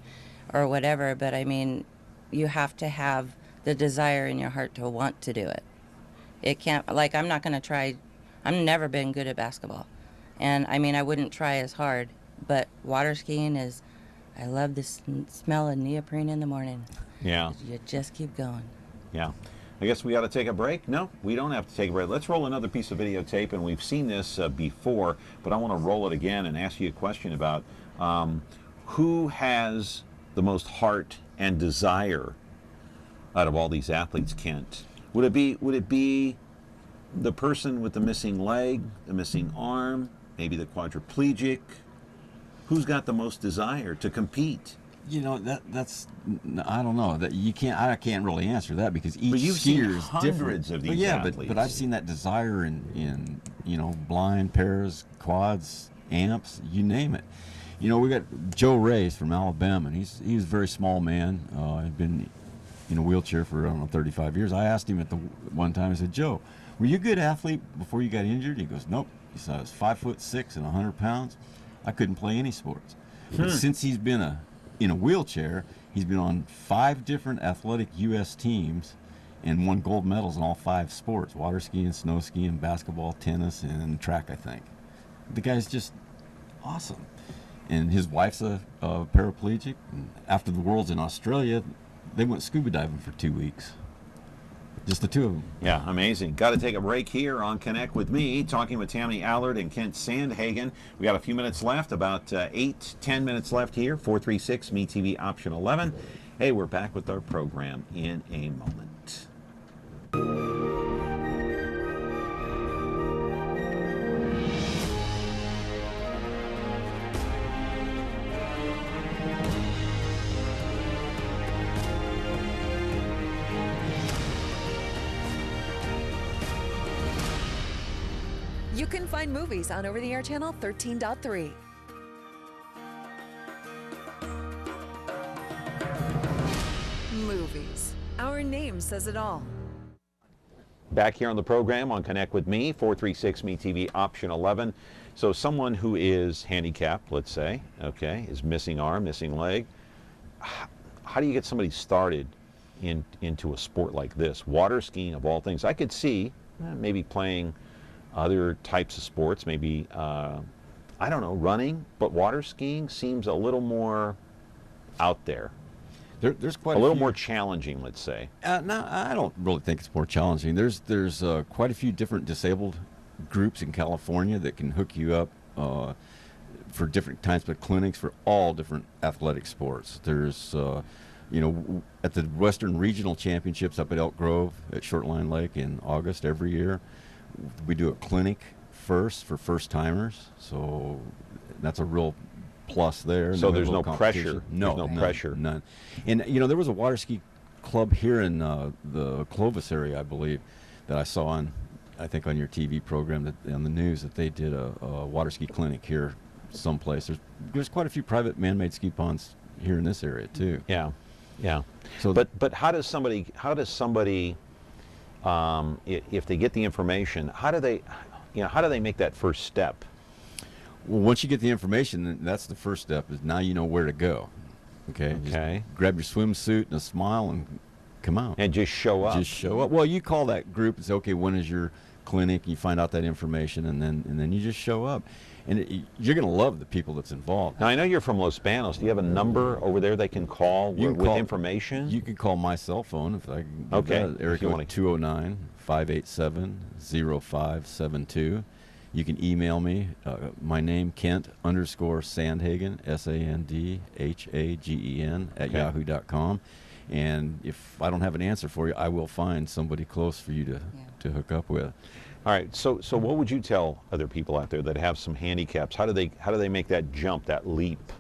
or whatever, but I mean, you have to have the desire in your heart to want to do it. It can't, like, I'm not going to try, I've never been good at basketball. And I mean, I wouldn't try as hard, but water skiing is, I love the smell of neoprene in the morning. Yeah. You just keep going. Yeah. I guess we got to take a break. No, we don't have to take a break. Let's roll another piece of videotape, and we've seen this before, but I want to roll it again and ask you a question about who has the most heart and desire out of all these athletes, Kent? Would it be the person with the missing leg, the missing arm, maybe the quadriplegic? Who's got the most desire to compete? You know, that's I don't know, that I can't really answer that because each but you've skier seen is hundreds different. Of these athletes. but I've seen that desire in you know, blind, pairs, quads, amps, you name it. You know, we got Joe Reyes from Alabama, and he's a very small man. He'd been in a wheelchair for, I don't know, 35 years. I asked him at the one time, I said, Joe, were you a good athlete before you got injured? He goes, nope. He said, I was 5'6" and 100 pounds. I couldn't play any sports. But since he's been in a wheelchair, he's been on 5 different athletic U.S. teams and won gold medals in all 5 sports: water skiing, snow skiing, basketball, tennis, and track, I think. The guy's just awesome. And his wife's a paraplegic. And after the Worlds in Australia, they went scuba diving for 2 weeks. Just the 2 of them. Yeah, amazing. Got to take a break here on Connect with Me, talking with Tammy Allard and Kent Sandhagen. We got a few minutes left, about 8-10 minutes left here. 436 MeTV option 11. Hey, we're back with our program in a moment. You can find movies on over-the-air channel 13.3. Movies. Our name says it all. Back here on the program on Connect with Me, 436 MeTV option 11. So someone who is handicapped, let's say, okay, is missing arm, missing leg. How do you get somebody started into a sport like this? Water skiing, of all things. I could see maybe playing other types of sports, maybe, I don't know, running, but water skiing seems a little more out there. There's quite a little more challenging, let's say. No, I don't really think it's more challenging. There's quite a few different disabled groups in California that can hook you up for different types of clinics for all different athletic sports. There's, you know, at the Western Regional Championships up at Elk Grove at Short Line Lake in August every year, we do a clinic first for first-timers, so that's a real plus there. So there's no pressure. No, there's no pressure. None. And, you know, there was a water ski club here in the Clovis area, I believe, that I saw on, I think on your TV program, that on the news, that they did a water ski clinic here someplace. There's quite a few private man-made ski ponds here in this area too. Yeah, yeah. So, but how does somebody if they get the information, how do they make that first step? Well, once you get the information, then that's the first step. Is now you know where to go. Okay. Okay. Just grab your swimsuit and a smile and come out. And just show up. Just show up. Well, you call that group and say, okay, when is your clinic? You find out that information, and then you just show up. And you're going to love the people that's involved. Now, I know you're from Los Banos. Do you have a number over there they can call with information? You can call my cell phone if I can. Okay. Area code 209-587-0572. You can email me. My name, Kent_Sandhagen, SANDHAGEN @yahoo.com. And if I don't have an answer for you, I will find somebody close for you to hook up with. All right. So what would you tell other people out there that have some handicaps? How do they make that jump, that leap,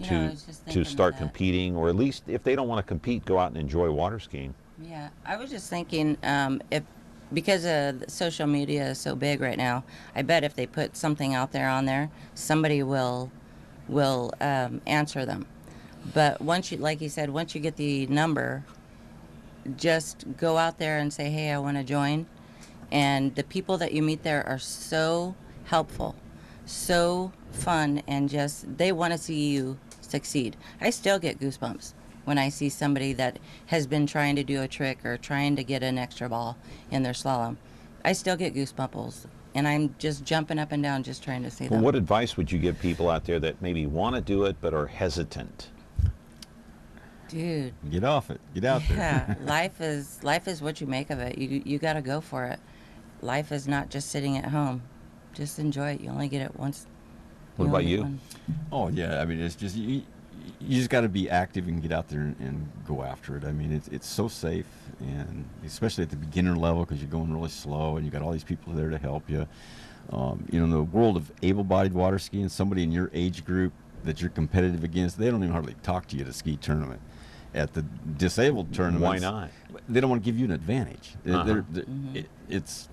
to start competing, or at least if they don't want to compete, go out and enjoy water skiing? Yeah, I was just thinking because social media is so big right now, I bet if they put something out there on there, somebody will answer them. But once you, like you said, once you get the number, just go out there and say, hey, I want to join. And the people that you meet there are so helpful, so fun, and just they want to see you succeed. I still get goosebumps when I see somebody that has been trying to do a trick or trying to get an extra ball in their slalom. I still get goosebumps, and I'm just jumping up and down just trying to see them. Well, what advice would you give people out there that maybe want to do it but are hesitant? Dude, get off it. Get out there. Yeah, life is what you make of it. You got to go for it. Life is not just sitting at home. Just enjoy it. You only get it once. What about you? Oh yeah, I mean it's just you just got to be active and get out there and go after it. I mean it's so safe, and especially at the beginner level because you're going really slow and you got all these people there to help you. In the world of able-bodied water skiing, somebody in your age group that you're competitive against, they don't even hardly talk to you at a ski tournament. At the disabled tournaments, why not? They don't want to give you an advantage. It's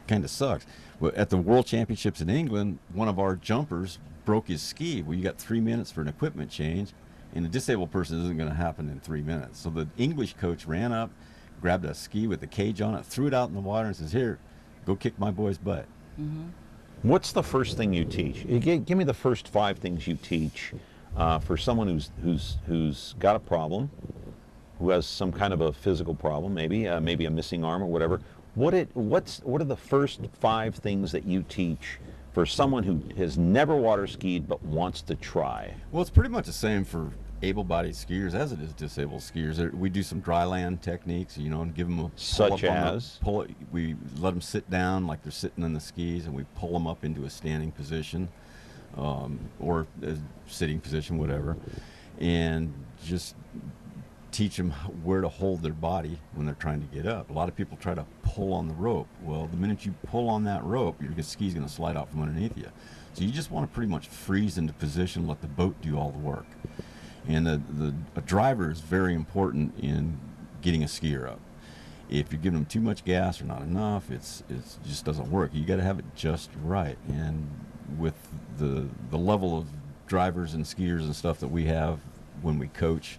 kind of sucks. Well, at the World Championships in England, one of our jumpers broke his ski. Well, you got 3 minutes for an equipment change, and a disabled person isn't going to happen in 3 minutes. So the English coach ran up, grabbed a ski with a cage on it, threw it out in the water, and says, "Here, go kick my boy's butt." Mm-hmm. What's the first thing you teach? Give me the first 5 things you teach for someone who's got a problem, who has some kind of a physical problem, maybe a missing arm or whatever. What are the first 5 things that you teach for someone who has never water skied but wants to try? Well, it's pretty much the same for able-bodied skiers as it is disabled skiers. We do some dry land techniques, and give them we let them sit down like they're sitting in the skis, and we pull them up into a standing position, or a sitting position, whatever, and just teach them where to hold their body when they're trying to get up. A lot of people try to pull on the rope. Well, the minute you pull on that rope, your ski's going to slide out from underneath you. So you just want to pretty much freeze into position, let the boat do all the work. And a driver is very important in getting a skier up. If you're giving them too much gas or not enough, it just doesn't work. You got to have it just right. And with the level of drivers and skiers and stuff that we have when we coach,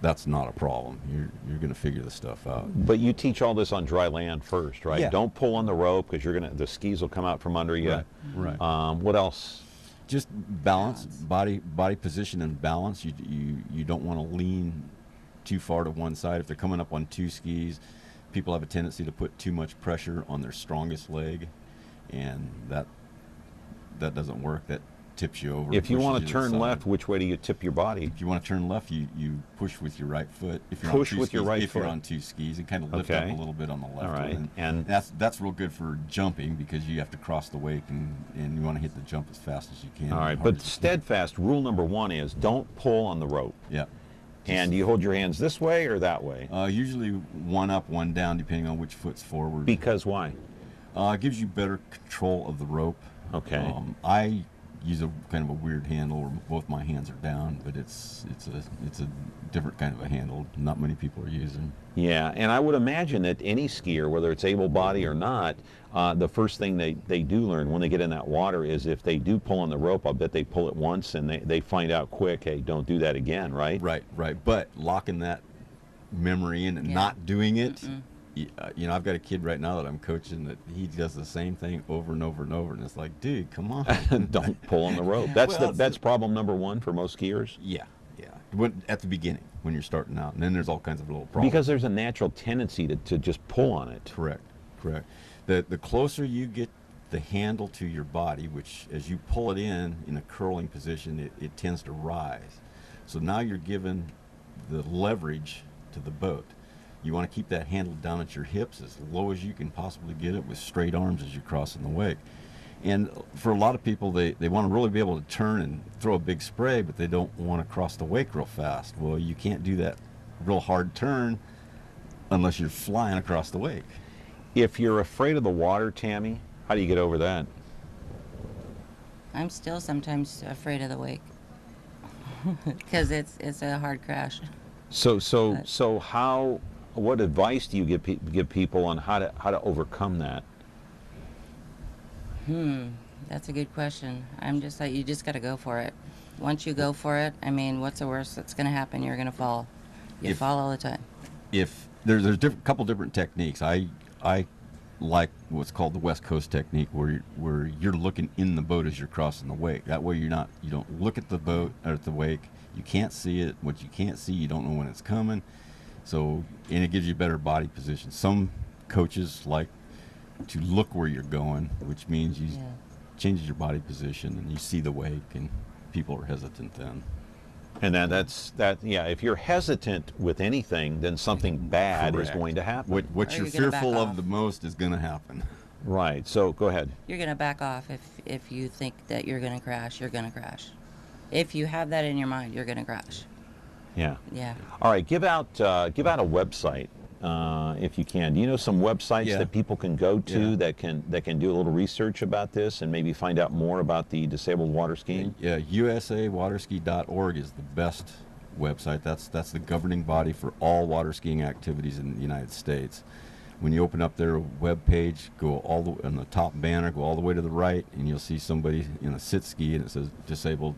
that's not a problem. You're going to figure this stuff out. But you teach all this on dry land first, right? Yeah. Don't pull on the rope because the skis will come out from under you. Right. What else? Just balance, body position and balance. You don't want to lean too far to one side. If they're coming up on 2 skis, people have a tendency to put too much pressure on their strongest leg, and that doesn't work. That tips you over. If you want to turn left, which way do you tip your body? If you want to turn left, you push with your right foot. If you're push on 2 with skis, your right if foot. you're on 2 skis, and kind of lift up a little bit on the left. All right. And that's real good for jumping because you have to cross the wake and you want to hit the jump as fast as you can. All right, but steadfast, rule number 1 is don't pull on the rope. Yeah. And you hold your hands this way or that way? Usually one up, one down, depending on which foot's forward. Because why? It gives you better control of the rope. Okay. I use a kind of a weird handle where both my hands are down, but it's a different kind of a handle. Not many people are using. Yeah, and I would imagine that any skier, whether it's able-bodied or not, the first thing they do learn when they get in that water is if they do pull on the rope, I'll bet they pull it once and they find out quick, hey, don't do that again, right? Right. But locking that memory in and not doing it, you know, I've got a kid right now that I'm coaching that he does the same thing over and over and over, and it's like, dude, come on. Don't pull on the rope. That's problem number one for most skiers? Yeah. At the beginning, when you're starting out, and then there's all kinds of little problems. Because there's a natural tendency to just pull on it. Correct. The closer you get the handle to your body, which as you pull it in a curling position, it tends to rise. So now you're given the leverage to the boat. You want to keep that handle down at your hips as low as you can possibly get it with straight arms as you're crossing the wake. And for a lot of people, they want to really be able to turn and throw a big spray, but they don't want to cross the wake real fast. Well, you can't do that real hard turn unless you're flying across the wake. If you're afraid of the water, Tammy, how do you get over that? I'm still sometimes afraid of the wake because it's a hard crash. What advice do you give people on how to overcome that? That's a good question. I'm just like, you just got to go for it. Once you go for it, I mean, what's the worst that's going to happen? You're going to fall. You fall all the time. If there's a couple different techniques. I like what's called the West Coast technique, where you're looking in the boat as you're crossing the wake. That way you don't look at the boat or at the wake. You can't see it. What you can't see, you don't know when it's coming. So, and it gives you better body position. Some coaches like to look where you're going, which means you changes your body position and you see the wake, and people are hesitant then. And that's if you're hesitant with anything, then something bad is going to happen. What you're fearful of the most is going to happen. Right. So go ahead. You're going to back off if you think that you're going to crash. You're going to crash. If you have that in your mind, you're going to crash. Yeah. Yeah. All right. Give out a website if you can. Do you know some websites that people can go to that can do a little research about this and maybe find out more about the disabled water skiing? Yeah. usawaterski.org is the best website. That's the governing body for all water skiing activities in the United States. When you open up their web page, go on the top banner, go all the way to the right, and you'll see somebody in a sit ski and it says disabled,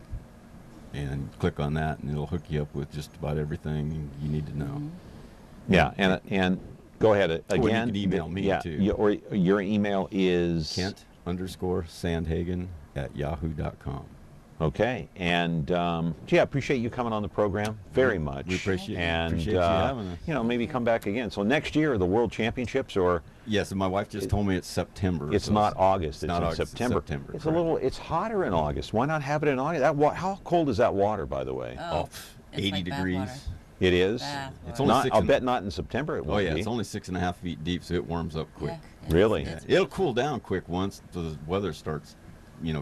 and click on that and it'll hook you up with just about everything you need to know. Mm-hmm. Yeah, and go ahead again. Or you can email me too. Or your email is Kent_Sandhagen@yahoo.com. Okay, and I appreciate you coming on the program very much. We appreciate you having us. Maybe come back again. So next year, the World Championships, or yes, and my wife just told me it's September. It's not August. It's in August, September. It's September. It's it's hotter in August. Why not have it in August? How cold is that water, by the way? 80 like degrees. It is. It's only I'll bet not in September. It won't be. It's only 6.5 feet deep, so it warms up quick. Yeah, really? It'll cool down quick once the weather starts,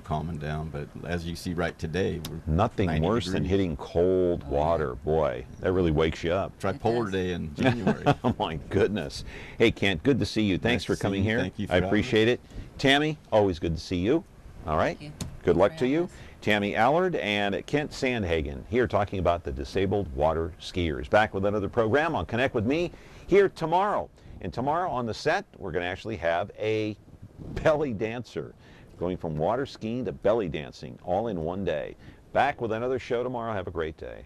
calming down. But as you see right today, we're nothing worse than hitting cold water. Boy, that really wakes you up. Try Polar Day in January. Oh my goodness. Hey, Kent, good to see you. Thanks for coming here. Thank you for I appreciate it. Tammy, always good to see you. All right. Good luck to you. Tammy Allard and Kent Sandhagen here talking about the disabled water skiers. Back with another program on Connect with Me here tomorrow. And tomorrow on the set, we're going to actually have a belly dancer going from water skiing to belly dancing all in one day. Back with another show tomorrow. Have a great day.